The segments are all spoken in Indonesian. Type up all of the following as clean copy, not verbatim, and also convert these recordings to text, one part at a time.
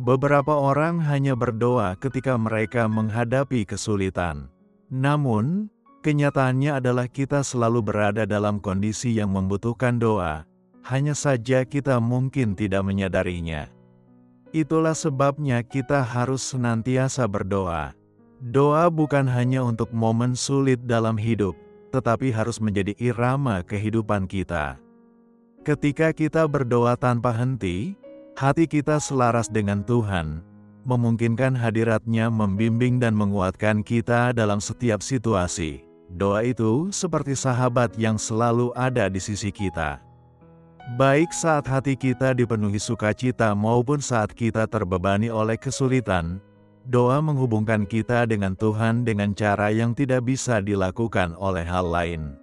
Beberapa orang hanya berdoa ketika mereka menghadapi kesulitan. Namun, kenyataannya adalah kita selalu berada dalam kondisi yang membutuhkan doa, hanya saja kita mungkin tidak menyadarinya. Itulah sebabnya kita harus senantiasa berdoa. Doa bukan hanya untuk momen sulit dalam hidup, tetapi harus menjadi irama kehidupan kita. Ketika kita berdoa tanpa henti, hati kita selaras dengan Tuhan, memungkinkan hadirat-Nya membimbing dan menguatkan kita dalam setiap situasi. Doa itu seperti sahabat yang selalu ada di sisi kita. Baik saat hati kita dipenuhi sukacita maupun saat kita terbebani oleh kesulitan, doa menghubungkan kita dengan Tuhan dengan cara yang tidak bisa dilakukan oleh hal lain.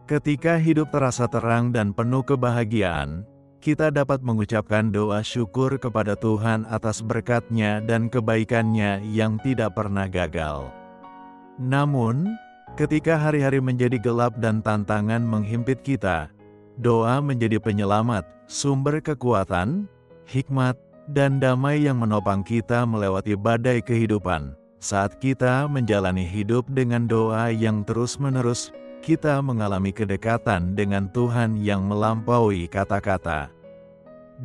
Ketika hidup terasa terang dan penuh kebahagiaan, kita dapat mengucapkan doa syukur kepada Tuhan atas berkat-Nya dan kebaikan-Nya yang tidak pernah gagal. Namun, ketika hari-hari menjadi gelap dan tantangan menghimpit kita, doa menjadi penyelamat, sumber kekuatan, hikmat, dan damai yang menopang kita melewati badai kehidupan. Saat kita menjalani hidup dengan doa yang terus-menerus, kita mengalami kedekatan dengan Tuhan yang melampaui kata-kata.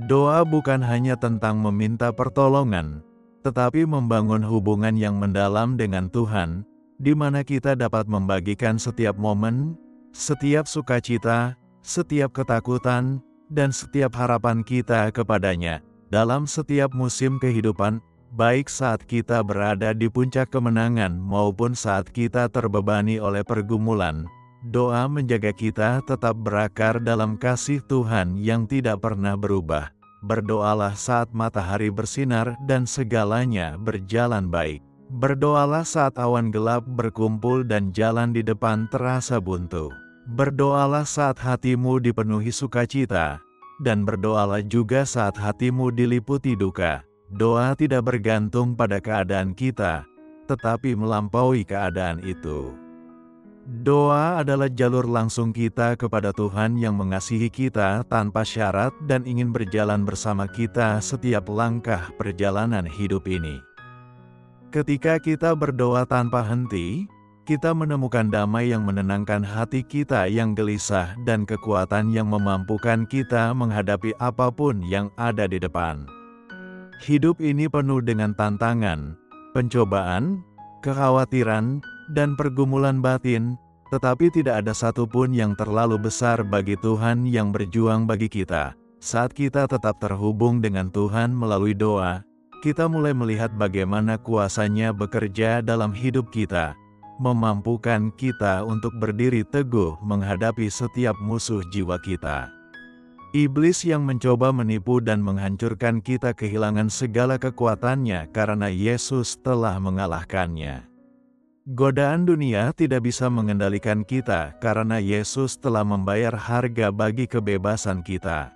Doa bukan hanya tentang meminta pertolongan, tetapi membangun hubungan yang mendalam dengan Tuhan, di mana kita dapat membagikan setiap momen, setiap sukacita, setiap ketakutan, dan setiap harapan kita kepadanya. Dalam setiap musim kehidupan, baik saat kita berada di puncak kemenangan maupun saat kita terbebani oleh pergumulan, doa menjaga kita tetap berakar dalam kasih Tuhan yang tidak pernah berubah. Berdoalah saat matahari bersinar dan segalanya berjalan baik. Berdoalah saat awan gelap berkumpul dan jalan di depan terasa buntu. Berdoalah saat hatimu dipenuhi sukacita, dan berdoalah juga saat hatimu diliputi duka. Doa tidak bergantung pada keadaan kita, tetapi melampaui keadaan itu. Doa adalah jalur langsung kita kepada Tuhan yang mengasihi kita tanpa syarat dan ingin berjalan bersama kita setiap langkah perjalanan hidup ini. Ketika kita berdoa tanpa henti, kita menemukan damai yang menenangkan hati kita yang gelisah dan kekuatan yang memampukan kita menghadapi apapun yang ada di depan. Hidup ini penuh dengan tantangan, pencobaan, kekhawatiran, dan pergumulan batin, tetapi tidak ada satupun yang terlalu besar bagi Tuhan yang berjuang bagi kita. Saat kita tetap terhubung dengan Tuhan melalui doa, kita mulai melihat bagaimana kuasa-Nya bekerja dalam hidup kita, memampukan kita untuk berdiri teguh menghadapi setiap musuh jiwa kita. Iblis yang mencoba menipu dan menghancurkan kita kehilangan segala kekuatannya karena Yesus telah mengalahkannya. Godaan dunia tidak bisa mengendalikan kita karena Yesus telah membayar harga bagi kebebasan kita.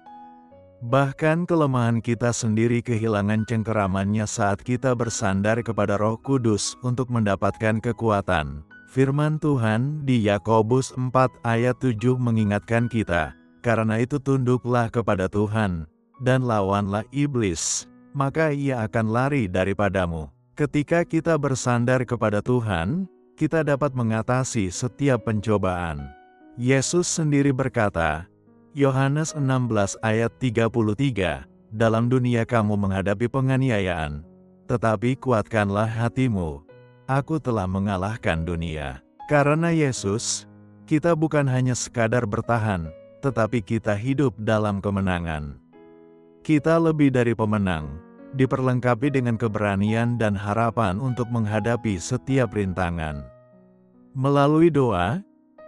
Bahkan kelemahan kita sendiri kehilangan cengkeramannya saat kita bersandar kepada Roh Kudus untuk mendapatkan kekuatan. Firman Tuhan di Yakobus 4 ayat 7 mengingatkan kita, karena itu tunduklah kepada Tuhan, dan lawanlah iblis, maka ia akan lari daripadamu. Ketika kita bersandar kepada Tuhan, kita dapat mengatasi setiap pencobaan. Yesus sendiri berkata, Yohanes 16 ayat 33, dalam dunia kamu menghadapi penganiayaan, tetapi kuatkanlah hatimu, aku telah mengalahkan dunia. Karena Yesus, kita bukan hanya sekadar bertahan, tetapi kita hidup dalam kemenangan. Kita lebih dari pemenang, diperlengkapi dengan keberanian dan harapan untuk menghadapi setiap rintangan. Melalui doa,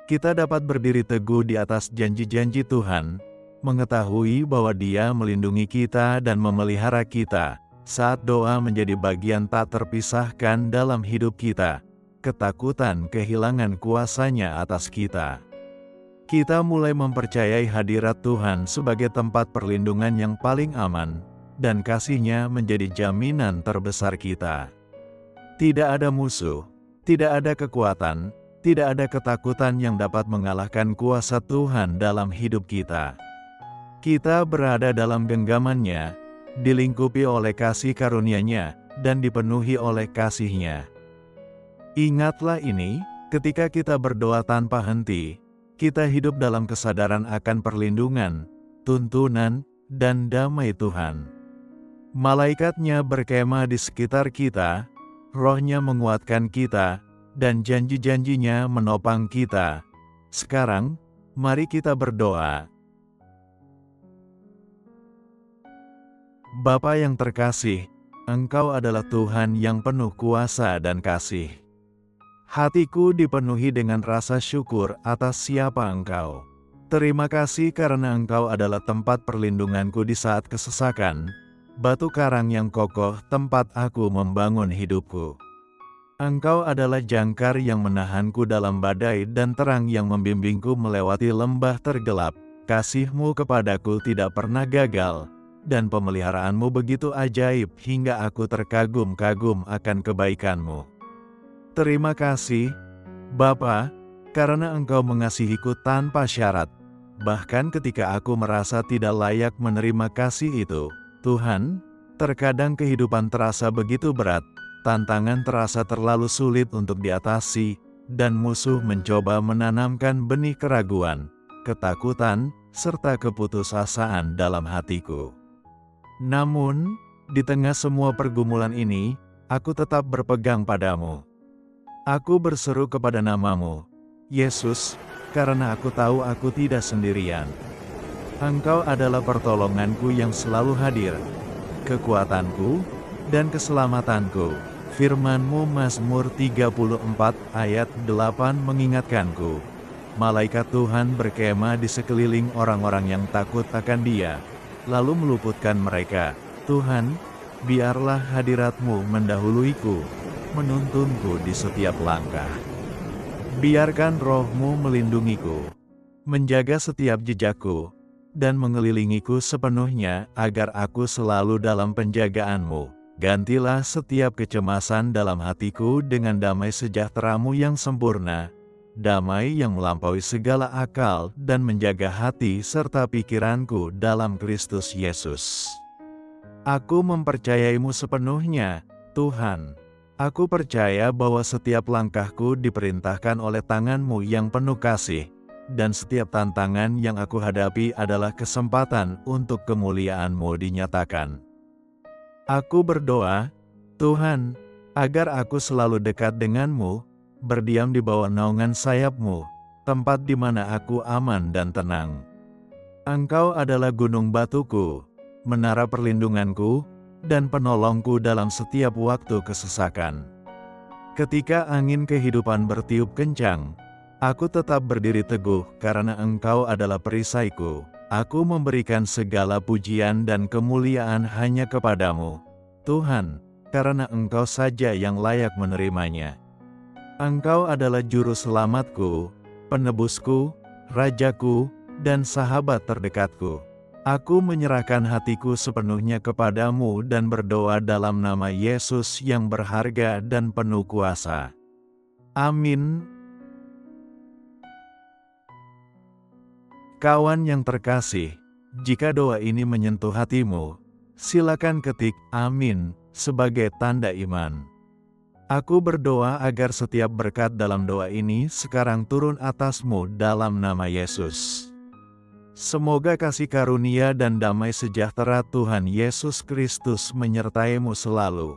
kita dapat berdiri teguh di atas janji-janji Tuhan, mengetahui bahwa Dia melindungi kita dan memelihara kita. Saat doa menjadi bagian tak terpisahkan dalam hidup kita, ketakutan kehilangan kuasa-Nya atas kita. Kita mulai mempercayai hadirat Tuhan sebagai tempat perlindungan yang paling aman, dan kasih-Nya menjadi jaminan terbesar kita. Tidak ada musuh, tidak ada kekuatan, tidak ada ketakutan yang dapat mengalahkan kuasa Tuhan dalam hidup kita. Kita berada dalam genggaman-Nya, dilingkupi oleh kasih karunia-Nya, dan dipenuhi oleh kasih-Nya. Ingatlah ini, ketika kita berdoa tanpa henti, kita hidup dalam kesadaran akan perlindungan, tuntunan, dan damai Tuhan. Malaikat-Nya berkemah di sekitar kita, Roh-Nya menguatkan kita, dan janji-janji-Nya menopang kita. Sekarang, mari kita berdoa. Bapa yang terkasih, Engkau adalah Tuhan yang penuh kuasa dan kasih. Hatiku dipenuhi dengan rasa syukur atas siapa Engkau. Terima kasih karena Engkau adalah tempat perlindunganku di saat kesesakan, batu karang yang kokoh tempat aku membangun hidupku. Engkau adalah jangkar yang menahanku dalam badai dan terang yang membimbingku melewati lembah tergelap. Kasih-Mu kepadaku tidak pernah gagal, dan pemeliharaan-Mu begitu ajaib hingga aku terkagum-kagum akan kebaikan-Mu. Terima kasih, Bapa, karena Engkau mengasihiku tanpa syarat, bahkan ketika aku merasa tidak layak menerima kasih itu. Tuhan, terkadang kehidupan terasa begitu berat, tantangan terasa terlalu sulit untuk diatasi, dan musuh mencoba menanamkan benih keraguan, ketakutan, serta keputusasaan dalam hatiku. Namun, di tengah semua pergumulan ini, aku tetap berpegang padamu. Aku berseru kepada nama-Mu, Yesus, karena aku tahu aku tidak sendirian. Engkau adalah pertolonganku yang selalu hadir, kekuatanku, dan keselamatanku. Firman-Mu Mazmur 34 ayat 8 mengingatkanku, malaikat Tuhan berkemah di sekeliling orang-orang yang takut akan Dia, lalu meluputkan mereka. Tuhan, biarlah hadirat-Mu mendahuluiku, menuntunku di setiap langkah. Biarkan Roh-Mu melindungiku, menjaga setiap jejakku, dan mengelilingiku sepenuhnya agar aku selalu dalam penjagaan-Mu. Gantilah setiap kecemasan dalam hatiku dengan damai sejahtera-Mu yang sempurna, damai yang melampaui segala akal dan menjaga hati serta pikiranku dalam Kristus Yesus. Aku mempercayai-Mu sepenuhnya, Tuhan. Aku percaya bahwa setiap langkahku diperintahkan oleh tangan-Mu yang penuh kasih, dan setiap tantangan yang aku hadapi adalah kesempatan untuk kemuliaan-Mu dinyatakan. Aku berdoa, Tuhan, agar aku selalu dekat dengan-Mu, berdiam di bawah naungan sayap-Mu, tempat di mana aku aman dan tenang. Engkau adalah gunung batuku, menara perlindunganku, dan penolongku dalam setiap waktu kesesakan. Ketika angin kehidupan bertiup kencang, aku tetap berdiri teguh karena Engkau adalah perisaiku. Aku memberikan segala pujian dan kemuliaan hanya kepadamu, Tuhan, karena Engkau saja yang layak menerimanya. Engkau adalah juru selamatku, penebusku, rajaku, dan sahabat terdekatku. Aku menyerahkan hatiku sepenuhnya kepadamu dan berdoa dalam nama Yesus yang berharga dan penuh kuasa. Amin. Kawan yang terkasih, jika doa ini menyentuh hatimu, silakan ketik "Amin" sebagai tanda iman. Aku berdoa agar setiap berkat dalam doa ini sekarang turun atasmu dalam nama Yesus. Semoga kasih karunia dan damai sejahtera Tuhan Yesus Kristus menyertaimu selalu.